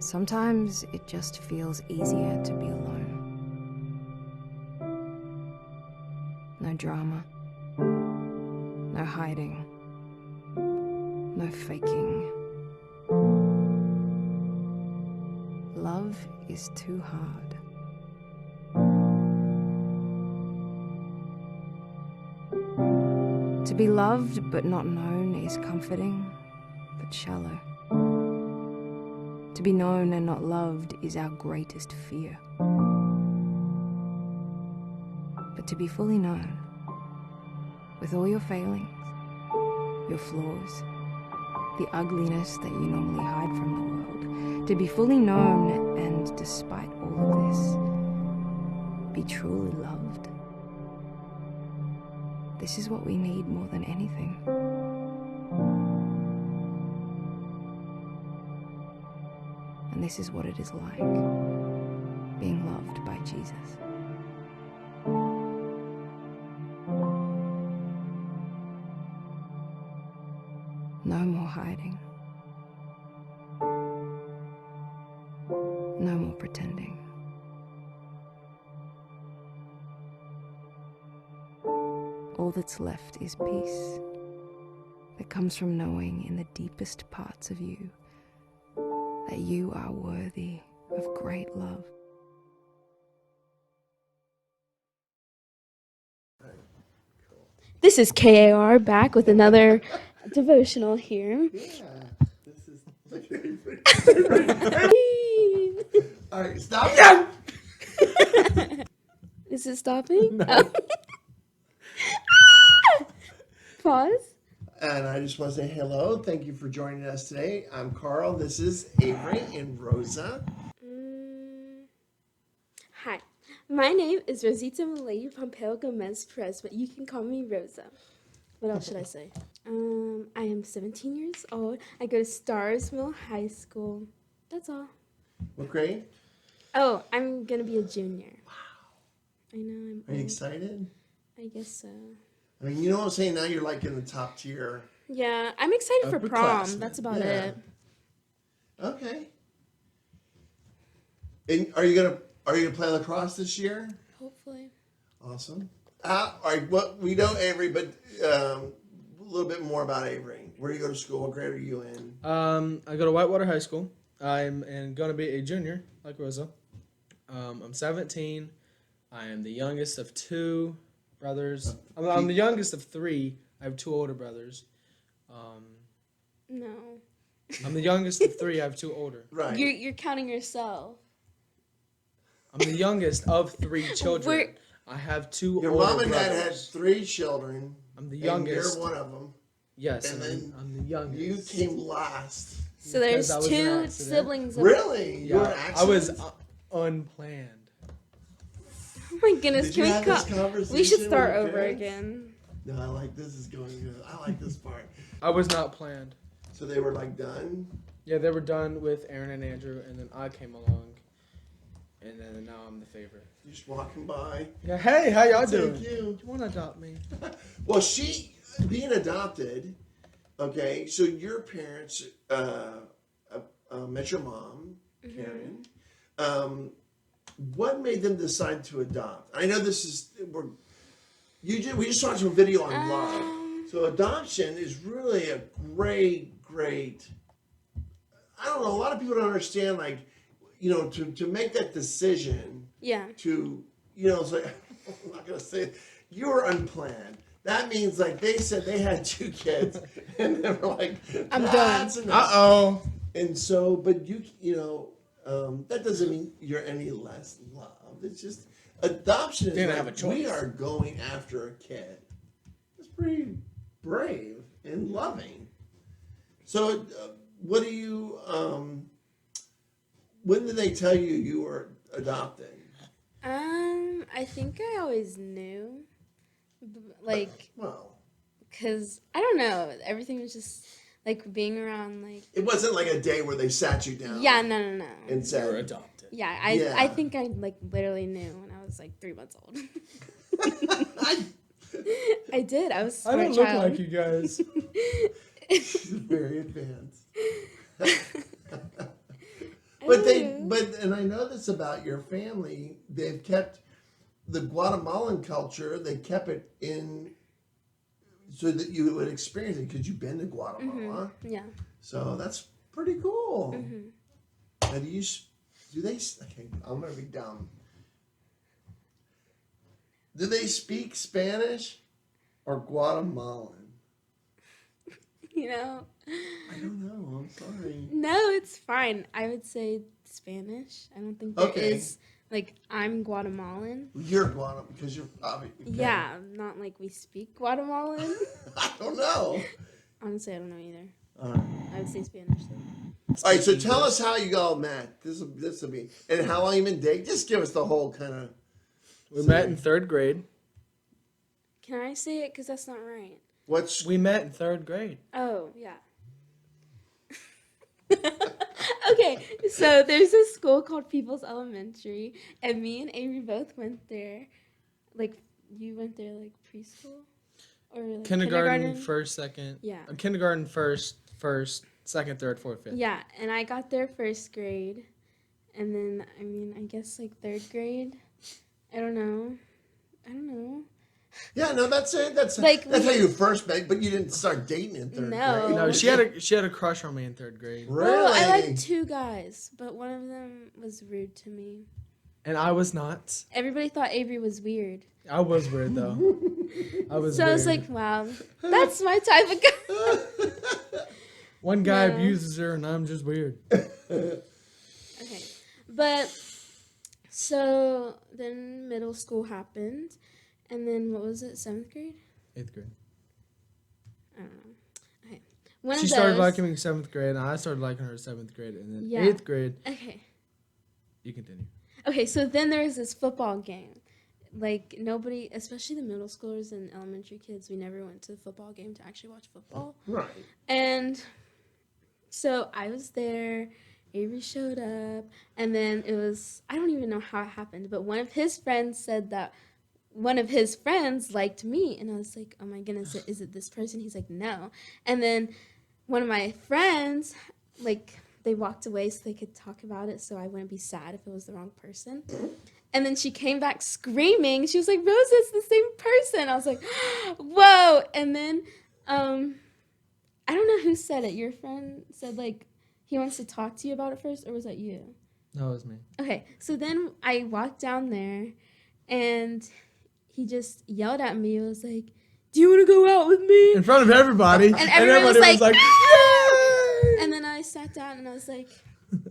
Sometimes it just feels easier to be alone. No drama, no hiding, no faking. Love is too hard. To be loved but not known is comforting, but shallow. To be known and not loved is our greatest fear. But to be fully known, with all your failings, your flaws, the ugliness that you normally hide from the world, to be fully known and, despite all of this, be truly loved. This is what we need more than anything. And this is what it is like, being loved by Jesus. No more hiding. No more pretending. All that's left is peace that comes from knowing in the deepest parts of you that you are worthy of great love. This is KAR back with another devotional here. Yeah, this is my favorite. All right, stop now. Is it stopping? No. Oh. Pause. And I just want to say hello. Thank you for joining us today. I'm Carl. This is Avery and Rosa. Hi, my name is Rosita Malay Pompeo Gomez Perez, but you can call me Rosa. What else should I say? I am 17 years old. I go to Stars Mill High School. That's all. What grade? Oh, I'm gonna be a junior. Wow. I know. I'm Are you old. excited? I guess so. I mean, you know what I'm saying? Now you're like in the top tier. Yeah, I'm excited for prom. Upperclassmen. That's about Yeah. it. Okay. And are you gonna play lacrosse this year? Hopefully. Awesome. All right. Well, we know Avery, but a little bit more about Avery. Where do you go to school? What grade are you in? I go to Whitewater High School. I'm going to be a junior, like Rosa. I'm 17. I am the youngest of two brothers. I'm the youngest of three. I have two older brothers. No. I'm the youngest of three. I have two older. Right. You're counting yourself. I'm the youngest of three children. I have two Your older mom and brothers. dad had 3 children. I'm the And youngest. you're one of them. Yes, And then I'm the youngest. You came last. So Because there's I was an 2 accident. siblings. Really? You were an Yeah, I accident? was unplanned. Oh my goodness! Did Can you we have this conversation We should with start your over parents? again. No, I like this is going good. I like this part. I was not planned. So they were like done? Yeah, they were done with Aaron and Andrew, and then I came along, and then now I'm the favorite. You just walking by. Yeah, hey, how y'all doing? Thank you. Do you want to adopt me? Well, she being adopted, okay, so your parents met your mom, Karen. What made them decide to adopt? I know this is we just watched a video on love. So adoption is really a great. I don't know. A lot of people don't understand, like, to make that decision. Yeah. To it's like I'm not gonna say it. You were unplanned. That means like they said they had 2 kids and they were like, I'm "That's done." enough." Uh-oh. And so, but that doesn't mean you're any less loved. It's just adoption is Didn't like, have a choice. we are going after a kid. It's pretty brave and loving. So, what do you? When did they tell you were adopting? I think I always knew, like, Well, cause I don't know. Everything was just like being around, like. it wasn't like a day where they sat you down. Yeah, no. And You were said, adopted. Yeah, Yeah. I think I like literally knew when I was like 3 months old. I did. I was a smart I don't look child. like you guys. She's very advanced. And I know this about your family. They've kept the Guatemalan culture. They kept it in so that you would experience it because you've been to Guatemala. Yeah. So that's pretty cool. Mm-hmm. Now, do they? Okay, I'm gonna be dumb. Do they speak Spanish or Guatemalan? You know. I don't know. I'm sorry. No, it's fine. I would say Spanish. I don't think there is like I'm Guatemalan. You're Guatemalan because you're obviously. Okay. Yeah, not like we speak Guatemalan. I don't know. Honestly, I don't know either. All right. I would say Spanish though. All right. So tell us how you all met. This will be and how long you been dating. Just give us the whole kind of. We met in 3rd grade. Can I say it? Because that's not right. We met in 3rd grade. Oh, yeah. Okay, so there's a school called People's Elementary, and me and Avery both went there. Like, you went there, like, preschool? Or, like, Kindergarten, 1st, 2nd. Yeah. Kindergarten, 1st, 2nd, 3rd, 4th, 5th. Yeah, and I got there 1st grade, and then, I mean, I guess, like, 3rd grade. I don't know. Yeah, no, that's it. That's Like, how you first met, but you didn't start dating in 3rd No. grade. No, she had a crush on me in 3rd grade. Really? Well, I liked 2 guys, but one of them was rude to me. And I was not. Everybody thought Avery was weird. I was weird though. I was So weird. I was like, wow, that's my type of guy. One guy No. abuses her and I'm just weird. Okay. But so then middle school happened. And then what was it? 7th grade? 8th grade. I don't know. Okay. One She of started those- liking me in 7th grade, and I started liking her in 7th grade, and then Yeah. 8th grade. Okay. You continue. Okay, so then there was this football game. Like nobody, especially the middle schoolers and elementary kids, we never went to the football game to actually watch football. Right. And so I was there. Avery showed up, and then it was, I don't even know how it happened, but one of his friends said that one of his friends liked me, and I was like, oh my goodness, is it this person? He's like, no. And then one of my friends, like, they walked away so they could talk about it so I wouldn't be sad if it was the wrong person. And then she came back screaming. She was like, Rose, it's the same person. I was like, whoa. And then I don't know who said it. Your friend said, like, he wants to talk to you about it first, or was that you? No, it was me. Okay, so then I walked down there, and he just yelled at me. It was like, do you want to go out with me? In front of everybody. And everyone was like, yay! And then I sat down, and I was like,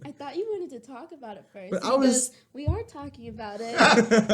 I thought you wanted to talk about it first. But And I he was- goes, we are talking about it.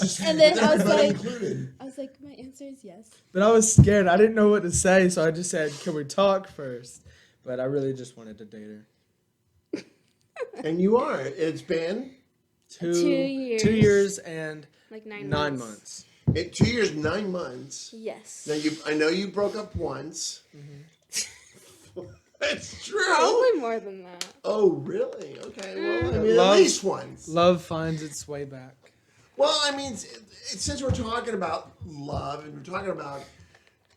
Just And then I was everybody like- included. I was like, my answer is yes. But I was scared. I didn't know what to say, so I just said, can we talk first? But I really just wanted to date her. And you are. It's been 2 years. 2 years and Like 9 9 months. months. 2 years, 9 months. Yes. Now I know you broke up once. That's true. Probably more than that. Oh, really? Okay. Well, I mean, Love- at least once. Love finds its way back. Well, I mean, since we're talking about love and we're talking about,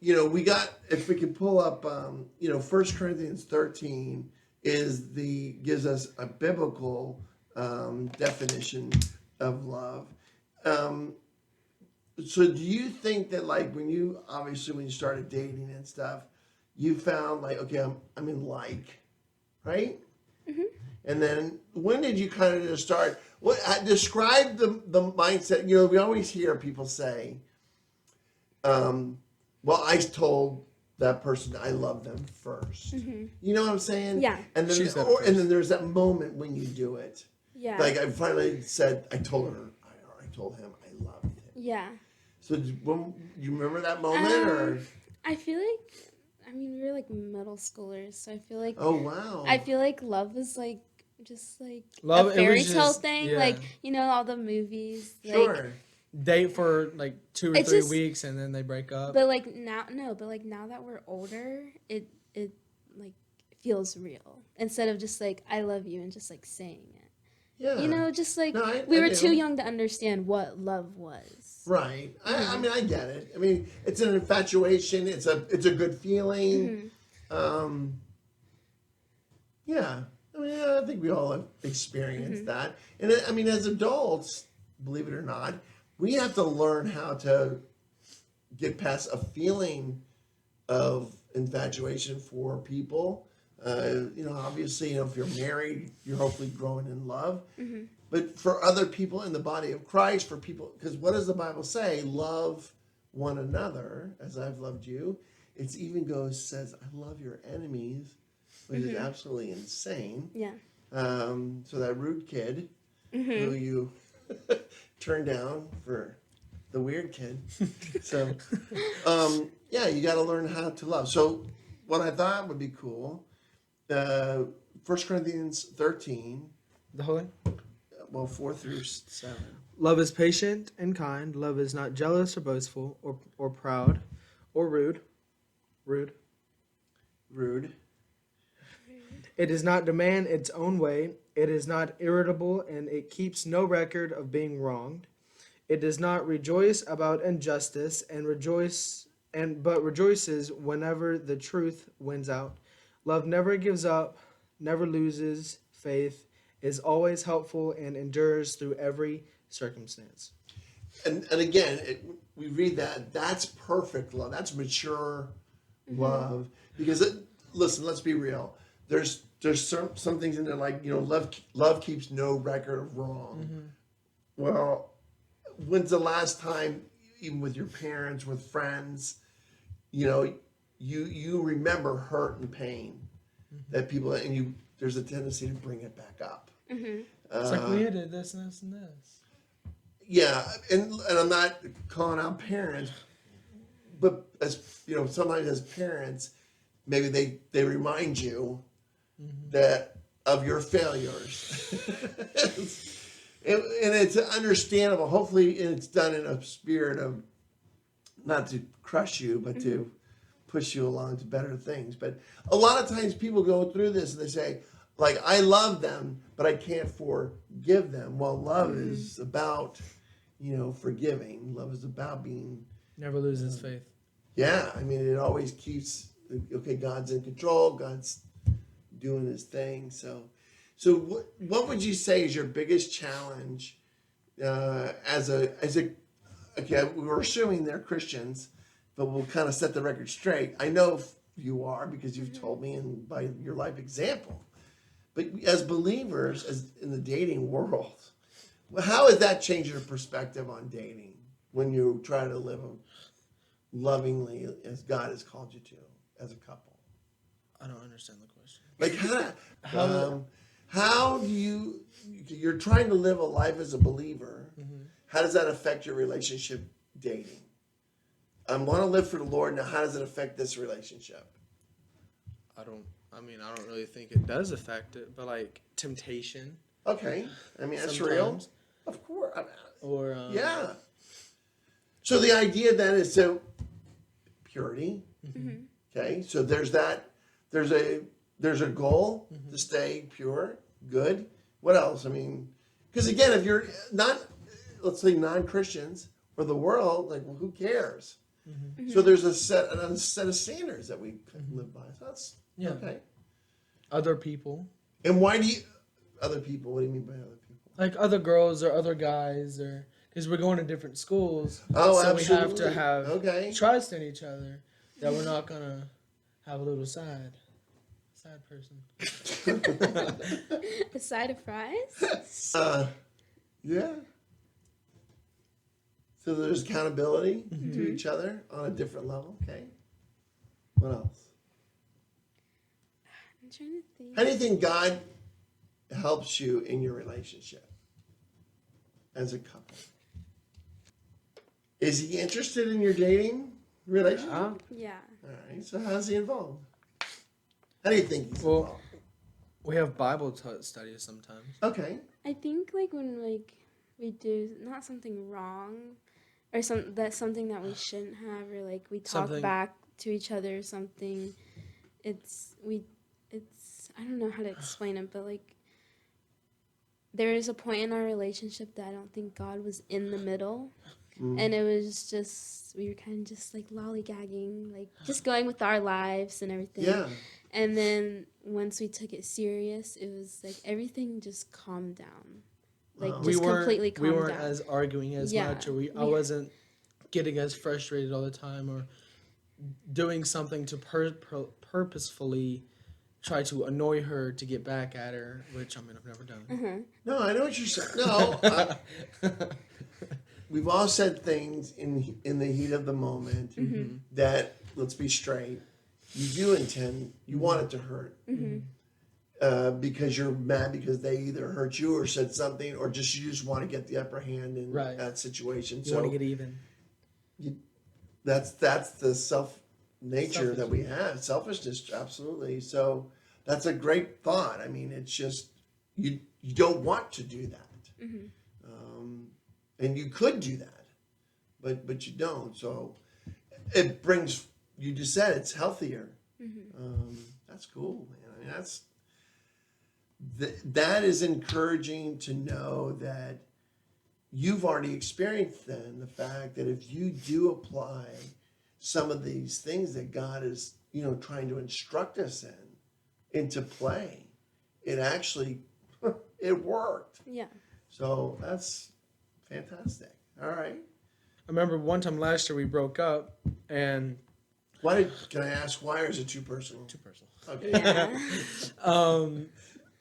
we got, if we can pull up, 1 Corinthians 13 gives us a biblical definition of love. So do you think that, like, when you started dating and stuff, you found, like, okay, I'm in like, right? Mm-hmm. And then when did you kind of just start? Describe the mindset. We always hear people say, well, I told that person I love them first. Mm-hmm. You know what I'm saying? Yeah. And then, She said it and then there's that moment when you do it. Yeah. Like I finally said, I told him I loved him. Yeah. So you remember that moment or? I feel like, we were like middle schoolers, so I feel like Oh wow. I feel like love was like just like Love, a it fairy was tale just- thing, yeah. like all the movies. Like, Sure. Date for like 2 or It's 3 just- weeks and then they break up. But like now, no, but like now that we're older, it like feels real instead of just like I love you and just like saying it. Yeah. Just like No, we I were do. too young to understand what love was. Right. I mean, I get it. I mean, it's an infatuation. It's a good feeling. Mhm. Yeah. mean, I think we all have experienced that. And I mean, as adults, believe it or not, we have to learn how to get past a feeling of infatuation for people. Obviously, if you're married, you're hopefully growing in love. But for other people in the body of Christ, for people, because what does the Bible say? Love one another as I've loved you. It even says, I love your enemies, which is absolutely insane. Yeah. So that rude kid who you turned down for the weird kid. So, you got to learn how to love. So what I thought would be cool, 1 Corinthians 13, The whole thing? 4 through 7. Love is patient and kind. Love is not jealous or boastful or proud or rude. Rude. It does not demand its own way. It is not irritable, and it keeps no record of being wronged. It does not rejoice about injustice, but rejoices whenever the truth wins out. Love never gives up, never loses faith, is always helpful, and endures through every circumstance. And again, we read that. That's perfect love. That's mature love. Because listen, let's be real. There's some things in there like love keeps no record of wrong. Well, when's the last time, even with your parents, with friends, you remember hurt and pain that people and there's a tendency to bring it back up. It's like we did this and this and this. Yeah, and I'm not calling out parents, but sometimes as parents, maybe they remind you that of your failures, and it's understandable. Hopefully, it's done in a spirit of not to crush you, but to push you along to better things. But a lot of times people go through this and they say, like, I love them, but I can't forgive them. Well, love is about, forgiving. Love is about being... Never loses faith. Yeah, I mean, it always keeps, okay, God's in control. God's doing his thing. So what would you say is your biggest challenge okay, we're assuming they're Christians, but we'll kind of set the record straight. I know you are because you've told me and by your life example. But as believers, as in the dating world, how has that changed your perspective on dating when you try to live lovingly as God has called you to as a couple? I don't understand the question. Like how do you're trying to live a life as a believer? How does that affect your relationship dating? I want to live for the Lord. Now, how does it affect this relationship? I don't really think it does affect it, but like temptation. Okay. I mean, that's real. Sometimes. Of course. Or yeah. So the idea then is purity. Okay. So there's that. There's a goal to stay pure, good. What else? I mean, because again, if you're not, let's say non-Christians or the world, like, well, who cares? So there's a set of standards that we live by. So that's okay. Other people. And why do you other people? What do you mean by other people? Like other girls or other guys, or because we're going to different schools. Oh, so absolutely. we have to have trust in each other that we're not gonna have a little side person. A side of fries? Yeah. So there's accountability to each other on a different level. Okay. What else? I'm trying to think. How do you think God helps you in your relationship as a couple? Is he interested in your dating relationship? Yeah. All right. So how's he involved? How do you think he's involved? We have Bible studies sometimes. Okay. I think like when we do not something wrong or that's something that we shouldn't have, or like we talk back to each other or something. It's I don't know how to explain it, but like there is a point in our relationship that I don't think God was in the middle. And it was just, we were kind of just like lollygagging, like just going with our lives and everything. Yeah. And then once we took it serious, it was like everything just calmed down. Like Wow. just completely we calmed weren't down. as arguing as Yeah, much, or I we- wasn't getting as frustrated all the time, or doing something to purposefully try to annoy her to get back at her, which I mean I've never done. No, I know what you're saying. No, we've all said things in the heat of the moment that, let's be straight, you do intend, you want it to hurt. Because you're mad because they either hurt you or said something, or just you just want to get the upper hand in Right. that situation. You want to get even. That's the self nature that we have, selfishness, absolutely. So that's a great thought. I mean, it's just you don't want to do that, and you could do that, but you don't. So it brings, you just said it's healthier. That's cool, man. I mean, that is encouraging to know that you've already experienced then the fact that if you do apply some of these things that God is, trying to instruct us into play, it actually, it worked. Yeah. So that's fantastic. All right. I remember one time last year we broke up, and Can I ask why, or is it too personal? too personal. Okay. Yeah.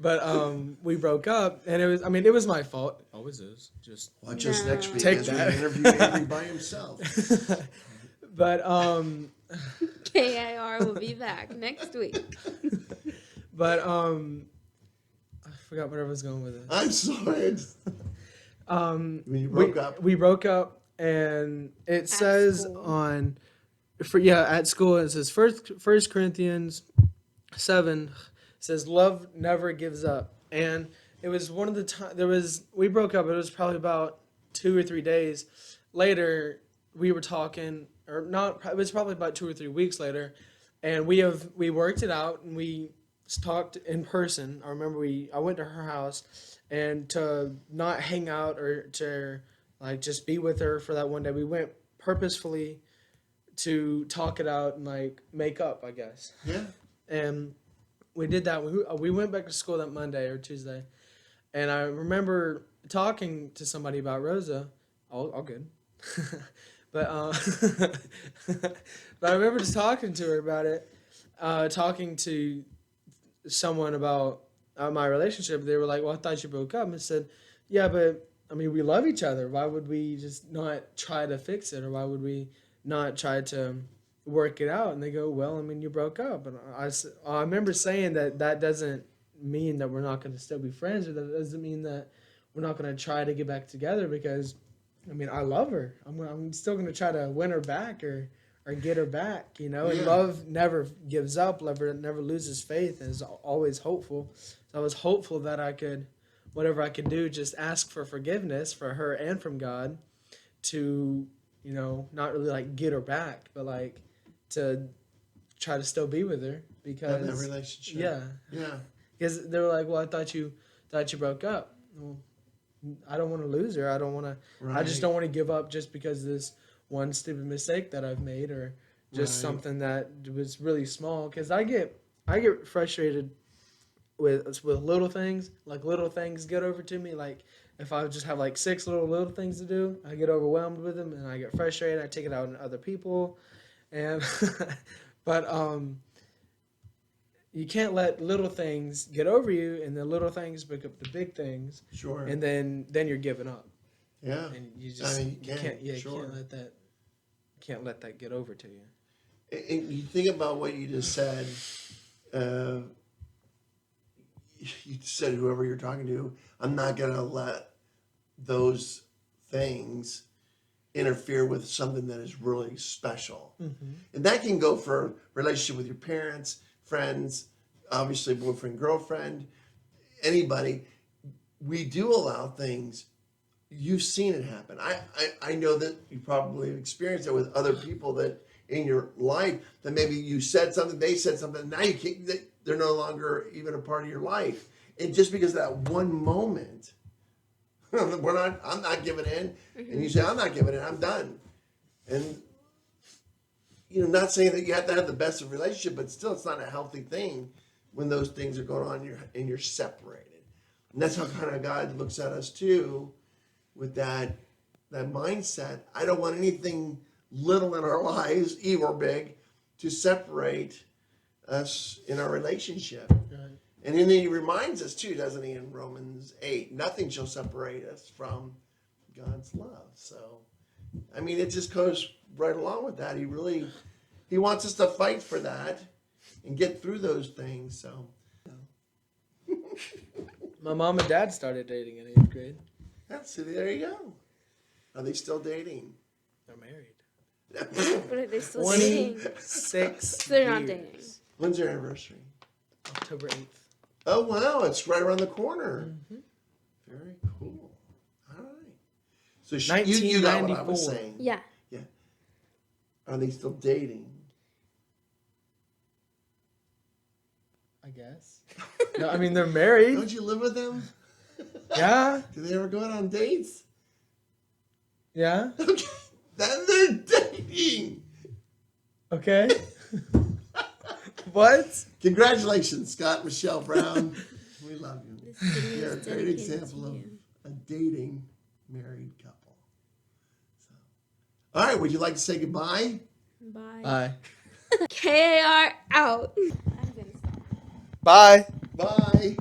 But we broke up, and it was my fault. Always is. Just Watch us next week Take as that. we interview Avery by himself. but KIR will be back next week. but I forgot where I was going with it. I'm sorry. When you broke up. We broke up, and it says school. at school it says First Corinthians 7 says love never gives up, and it was one of the we broke up. It was probably about 2 or 3 days later. We were talking, or not. It was probably about 2 or 3 weeks later, and we worked it out, and we talked in person. I remember I went to her house, and to not hang out or to like just be with her for that one day, we went purposefully to talk it out and like make up, I guess. Yeah. And we did that. We went back to school that Monday or Tuesday, and I remember talking to somebody about Rosa. All good. But but I remember just talking to her about it, talking to someone about my relationship. They were like, "Well, I thought you broke up." And I said, "Yeah, but I mean, we love each other. Why would we just not try to fix it, or why would we not try to work it out?" And they go, "Well, I mean, you broke up." And I remember saying that doesn't mean that we're not going to still be friends, or that doesn't mean that we're not going to try to get back together, because I mean, I love her. I'm still going to try to win her back or get her back, And Yeah. love never gives up, never loses faith, and is always hopeful. So I was hopeful that I could, whatever I could do, just ask for forgiveness for her and from God to, not really like get her back, but like to try to still be with her, because Have that relationship. yeah, Yeah. because they were like, "Well, I thought you broke up." Well, I don't want to lose her. I don't want to. I just don't want to give up just because of this one stupid mistake that I've made, or just something that was really small. Because I get frustrated with little things. Like little things get over to me. Like if I just have like 6 little things to do, I get overwhelmed with them and I get frustrated. I take it out on other people, and but you can't let little things get over you, and the little things pick up the big things. Sure. And then you're giving up. Yeah. And you just you can't sure. can't let that get over to you. And you think about what you just said. You said whoever you're talking to, I'm not going to let those things interfere with something that is really special. Mm-hmm. And that can go for relationship with your parents, friends, obviously boyfriend, girlfriend, anybody. We do allow things. You've seen it happen. I know that you probably have experienced it with other people that in your life that maybe you said something, they said something, and now you can't, they're no longer even a part of your life. And just because of that one moment, I'm not giving in. And you say, I'm not giving in, I'm done. And, not saying that you have to have the best of relationship, but still it's not a healthy thing when those things are going on and you're separated. And that's how kind of God looks at us too, with that mindset. I don't want anything little in our lives, or big, to separate us in our relationship. Right. And then he reminds us too, doesn't he, in Romans 8, nothing shall separate us from God's love. So, I mean, it just goes right along with that. He wants us to fight for that and get through those things. So, My mom and dad started dating in 8th grade. so there you go. Are they still dating? They're married. But are they still dating? 26 They're not years. dating. When's their anniversary? October 8th. Oh, wow. It's right around the corner. Mhm. Very cool. All right. So you got what I was 1994. saying. Yeah. Are they still dating? I guess. No, I mean, they're married. Don't you live with them? Yeah. Do they ever go out on dates? Yeah. Okay. Then they're dating. Okay. What? Congratulations, Scott, Michelle Brown. We love you. This video You're a is great dedicated example to of you. a dating married couple. So, all right, would you like to say goodbye? Bye. Bye. KAR out. I'm gonna stop. Bye. Bye.